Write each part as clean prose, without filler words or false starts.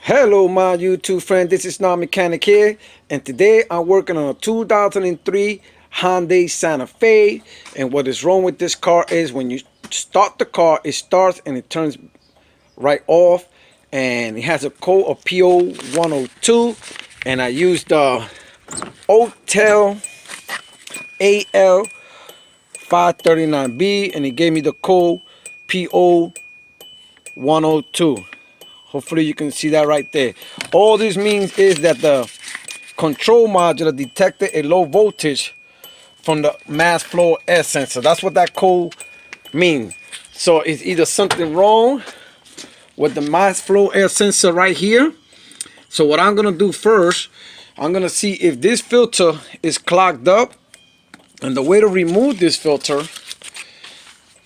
Hello my YouTube friend, this is Not Mechanic here, and today I'm working on a 2003 Hyundai Santa Fe. And what is wrong with this car is when you start the car, it starts and it turns right off, and it has a code of P0102, and I used the Hotel AL539B, and it gave me the code P0102. Hopefully you can see that right there. All this means is that the control module detected a low voltage from the mass flow air sensor. That's what that code means. So it's either something wrong with the mass flow air sensor right here. So what I'm gonna do first, I'm gonna see if this filter is clogged up. And the way to remove this filter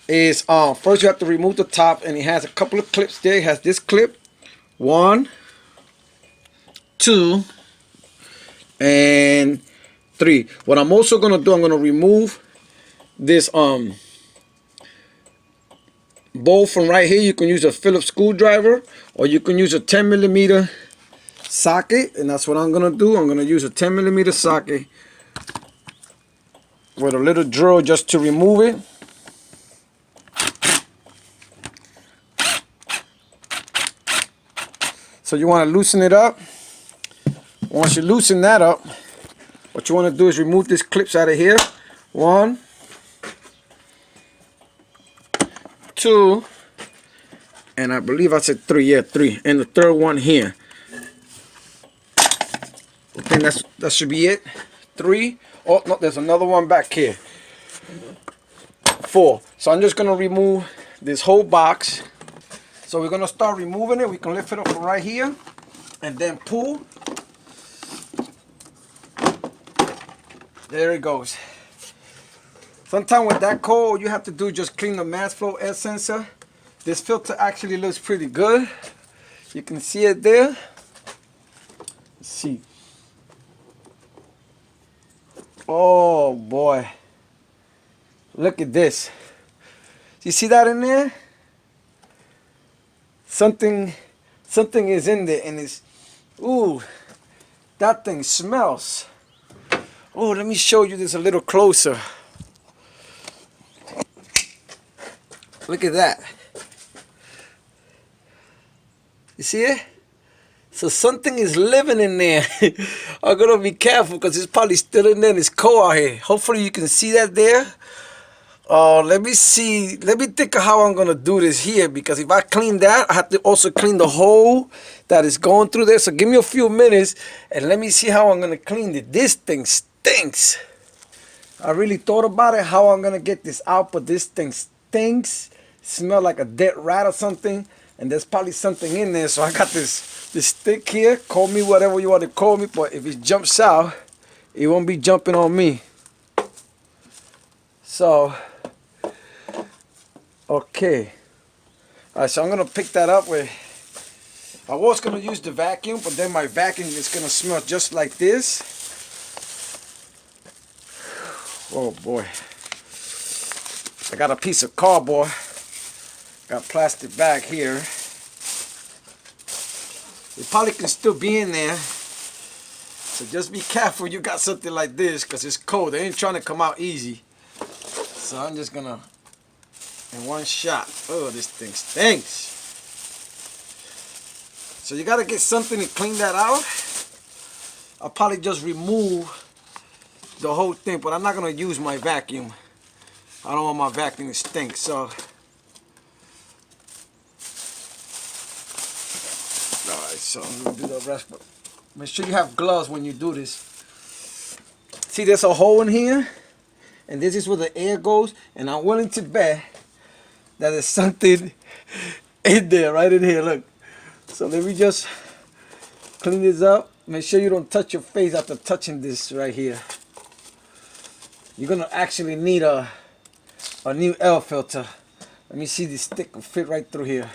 is first you have to remove the top, and it has a couple of clips there. It has this clip, 1, 2, and 3. What I'm also gonna do, I'm gonna remove this bolt from right here. You can use a Phillips screwdriver, or you can use a 10mm socket, and that's what I'm gonna do. I'm gonna use a 10mm socket with a little drill just to remove it. So you want to loosen it up. Once you loosen that up, what you want to do is remove these clips out of here. 1, 2, and I believe I said 3. Yeah, 3, and the third one here. I think that should be it. 3. Oh no, there's another one back here. 4. So I'm just gonna remove this whole box. So we're gonna start removing it. We can lift it up from right here and then pull. There it goes. Sometimes with that code, all you have to do is just clean the mass flow air sensor. This filter actually looks pretty good. You can see it there. Let's see. Oh boy. Look at this. You see that in there? Something is in there, and it's, ooh, that thing smells. Oh, let me show you this a little closer. Look at that. You see it? So something is living in there. I'm gonna be careful because it's probably still in there and it's cold out here. Hopefully you can see that there. Let me see. Let me think of how I'm gonna do this here, because if I clean that, I have to also clean the hole that is going through there. So give me a few minutes and let me see how I'm gonna clean it. This thing stinks. I really thought about it, how I'm gonna get this out, but this thing stinks. Smell like a dead rat or something, and there's probably something in there. So I got this stick here. Call me whatever you want to call me, but if it jumps out, it won't be jumping on me. So okay, all right, so I'm gonna pick that up with, I was gonna use the vacuum, but then my vacuum is gonna smell just like this. Oh boy, I got a piece of cardboard, got a plastic bag here. It probably can still be in there, so just be careful you got something like this, because it's cold. They ain't trying to come out easy. So I'm just gonna, in one shot. Oh, this thing stinks. So you gotta get something to clean that out. I'll probably just remove the whole thing, but I'm not gonna use my vacuum. I don't want my vacuum to stink. So alright, so I'm gonna do the rest, but make sure you have gloves when you do this. See, there's a hole in here, and this is where the air goes, and I'm willing to bet that there's something in there, right in here, look. So let me just clean this up. Make sure you don't touch your face after touching this right here. You're gonna actually need a new air filter. Let me see, this stick will fit right through here.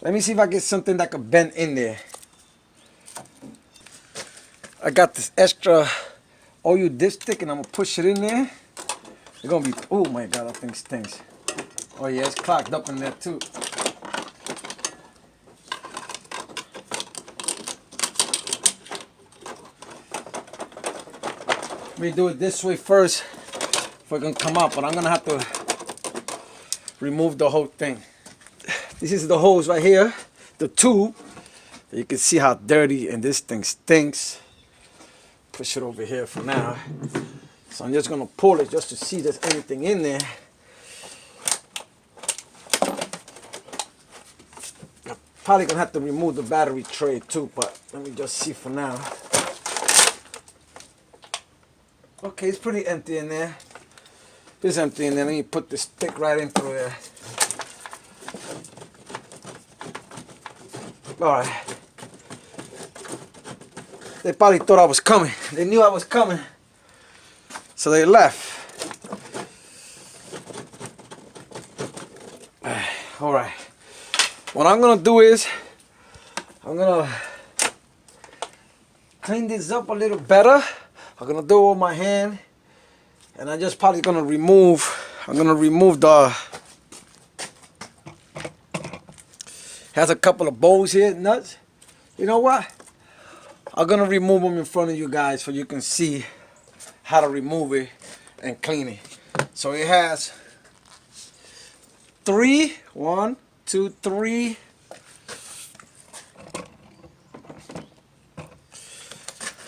Let me see if I get something that could bend in there. I got this extra oil dipstick, and I'm gonna push it in there. It's gonna be, oh my God, that thing stinks. Oh yeah, it's clogged up in there too. Let me do it this way first before it can come out, but I'm gonna have to remove the whole thing. This is the hose right here, the tube. You can see how dirty and this thing stinks. Push it over here for now. So I'm just gonna pull it just to see if there's anything in there. I'm probably gonna have to remove the battery tray too, but let me just see for now. Okay, it's pretty empty in there. It's empty in there. Let me put this stick right in through there. Alright. They probably thought I was coming. They knew I was coming. So they left. Alright. What I'm gonna do is I'm gonna clean this up a little better. I'm gonna do it with my hand. And I'm just probably gonna remove the, has a couple of bolts here, nuts. You know what? I'm gonna remove them in front of you guys so you can see how to remove it and clean it. So it has 3, 1, 2, 3.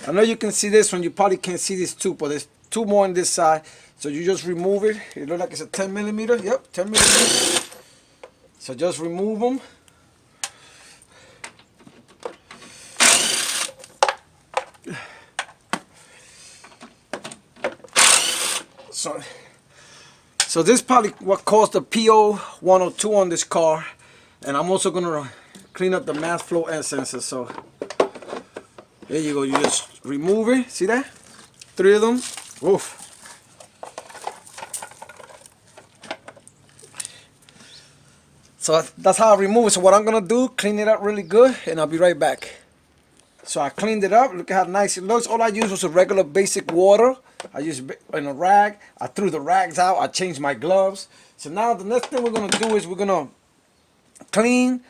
I know you can see this one, you probably can't see this too, but there's 2 more on this side. So you just remove it. It looks like it's a 10 millimeter. Yep, 10 millimeter. So just remove them. So this is probably what caused the P0102 on this car. And I'm also gonna clean up the mass flow air sensor. So there you go, you just remove it. See that? 3 of them. Oof. So that's how I remove it. So what I'm gonna do, clean it up really good, and I'll be right back. So I cleaned it up. Look at how nice it looks. All I used was a regular basic water. I used in a rag. I threw the rags out. I changed my gloves. So now the next thing we're gonna do is we're gonna clean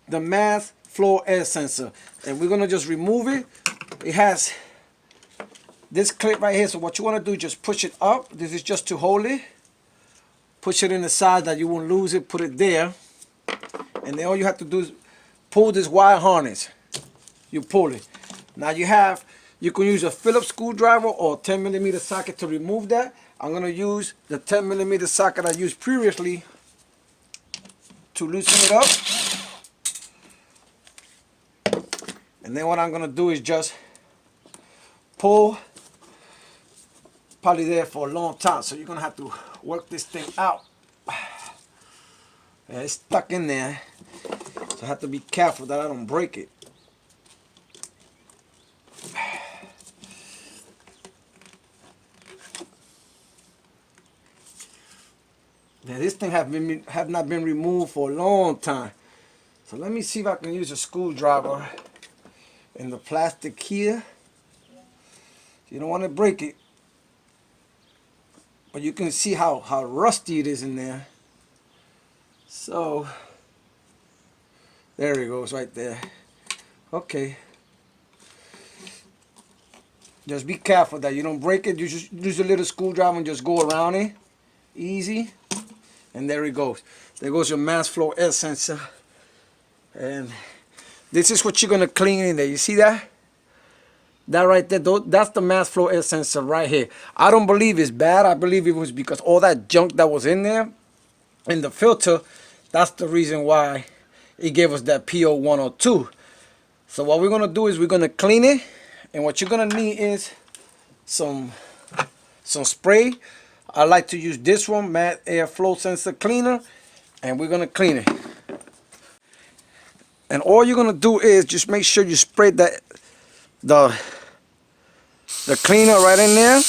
the mass flow air sensor, and we're gonna just remove it. It has this clip right here. So what you wanna do is just push it up. This is just to hold it. Push it in the side that you won't lose it. Put it there, and then all you have to do is pull this wire harness. You pull it. Now you can use a Phillips screwdriver or 10 millimeter socket to remove that. I'm gonna use the 10 millimeter socket I used previously to loosen it up. And then what I'm gonna do is just pull, probably there for a long time. So you're gonna have to work this thing out. Yeah, it's stuck in there. So I have to be careful that I don't break it. Yeah, this thing have not been removed for a long time. So let me see if I can use a screwdriver in the plastic here. You don't want to break it, but you can see how rusty it is in there. So there it goes right there. Okay. Just be careful that you don't break it. You just use a little screwdriver and just go around it. Easy. And there it goes. There goes your mass flow air sensor. And this is what you're going to clean in there. You see that? That right there, that's the mass flow air sensor right here. I don't believe it's bad. I believe it was because all that junk that was in there, in the filter, that's the reason why it gave us that P0102. So what we're going to do is we're going to clean it. And what you're going to need is some spray. I like to use this one, Matte Air Flow Sensor Cleaner, and we're gonna clean it. And all you're gonna do is just make sure you spray the cleaner right in there.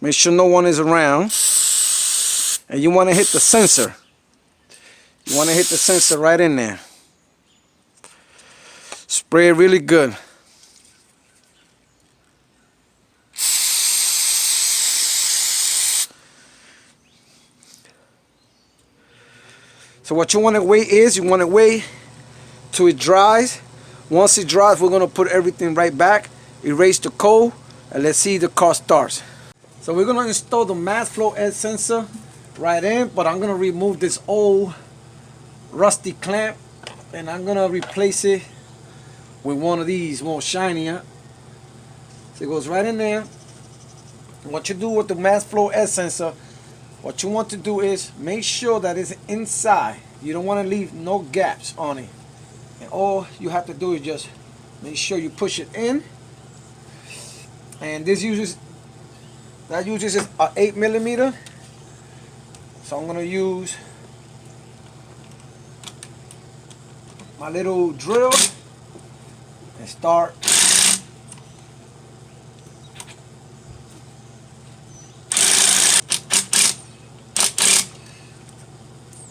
Make sure no one is around, and you want to hit the sensor. You want to hit the sensor right in there. Spray it really good. So what you want to wait is, you want to wait till it dries. Once it dries, we're going to put everything right back, erase the code, and let's see the car starts. So we're going to install the mass flow air sensor right in, but I'm going to remove this old rusty clamp, and I'm going to replace it with one of these more shinier. So it goes right in there. What you do with the mass flow air sensor, what you want to do is make sure that it's inside. You don't want to leave no gaps on it. And all you have to do is just make sure you push it in. And that uses a 8mm. So I'm going to use my little drill and start.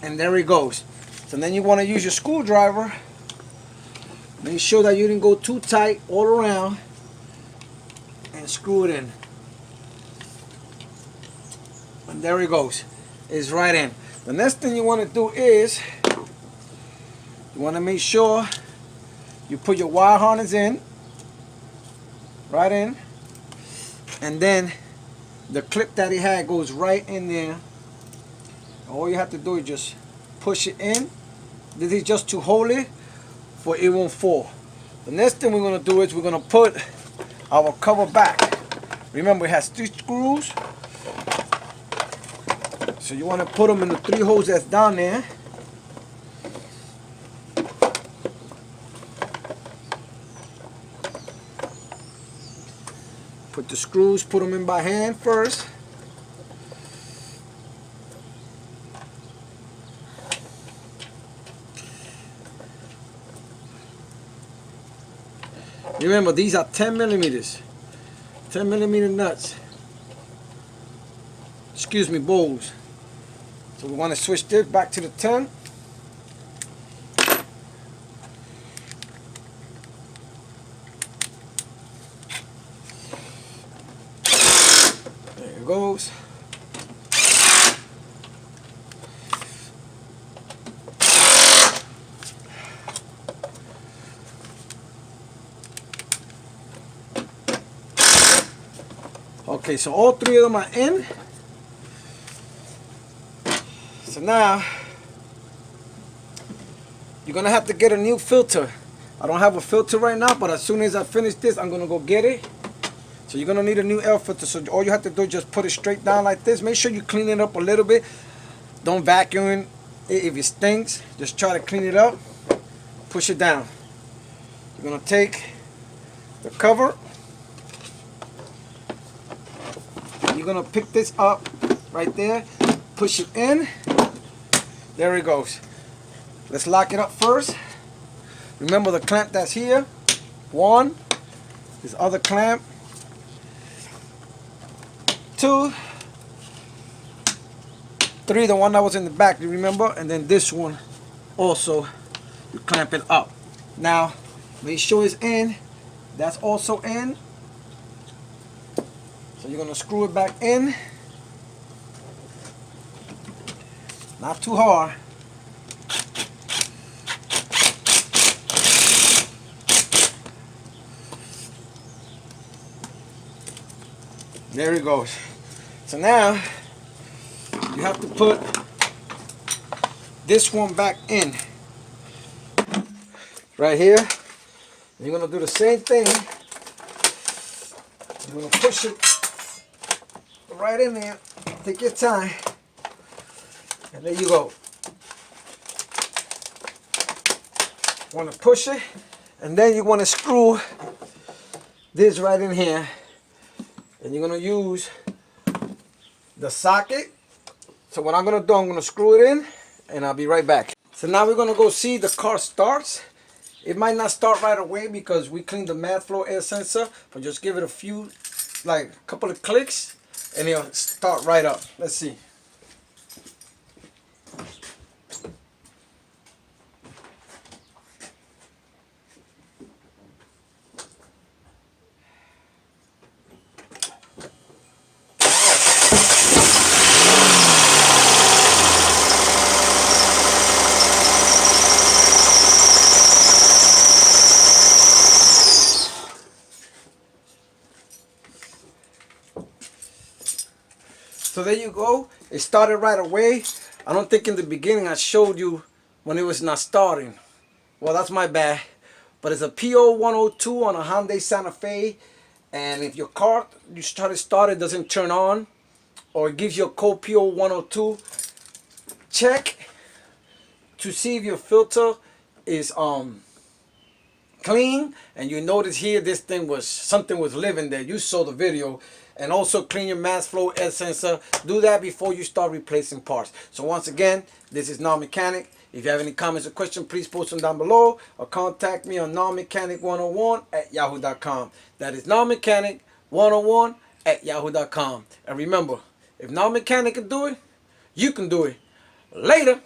And there it goes. So then you want to use your screwdriver. Make sure that you didn't go too tight all around, and screw it in. And there it goes. It's right in. The next thing you want to do is you want to make sure you put your wire harness in, right in, and then the clip that it had goes right in there. All you have to do is just push it in. This is just to hold it, for it won't fall. The next thing we're going to do is we're going to put our cover back. Remember, it has 3 screws. So you want to put them in the 3 holes that's down there. Put the screws, put them in by hand first. Remember, these are 10mm. 10mm nuts. Excuse me, bowls. So we want to switch this back to the 10. There it goes. Okay, so all 3 of them are in. So now you're gonna have to get a new filter. I don't have a filter right now, but as soon as I finish this, I'm gonna go get it. So you're gonna need a new air filter. So all you have to do is just put it straight down like this. Make sure you clean it up a little bit. Don't vacuum it if it stinks. Just try to clean it up. Push it down. You're gonna take the cover. You're gonna pick this up right there. Push it in. There it goes. Let's lock it up first. Remember the clamp that's here. 1. This other clamp. 2. 3, the one that was in the back, you remember? And then this one also, you clamp it up. Now, make sure it's in. That's also in. So you're gonna screw it back in. Not too hard. There it goes. So now you have to put this one back in. Right here. You're gonna do the same thing. You're gonna push it right in there. Take your time. And there you go. You want to push it, and then you want to screw this right in here. And you're going to use the socket. So what I'm going to do, I'm going to screw it in, and I'll be right back. So now we're going to go see the car starts. It might not start right away because we cleaned the mass flow air sensor, but just give it a few, like a couple of clicks, and it'll start right up. Let's see. So there you go. It started right away. I don't think in the beginning I showed you when it was not starting. Well, that's my bad. But it's a P0102 on a Hyundai Santa Fe. And if your car, you try to start it, doesn't turn on, or it gives you a code P0102, check to see if your filter is clean. And you notice here this thing was, something was living there. You saw the video. And also clean your mass flow air sensor. Do that before you start replacing parts. So once again, this is Non-Mechanic. If you have any comments or questions, please post them down below or contact me on nonmechanic101@yahoo.com. That is nonmechanic101@yahoo.com. And remember, if Non-Mechanic can do it, you can do it. Later.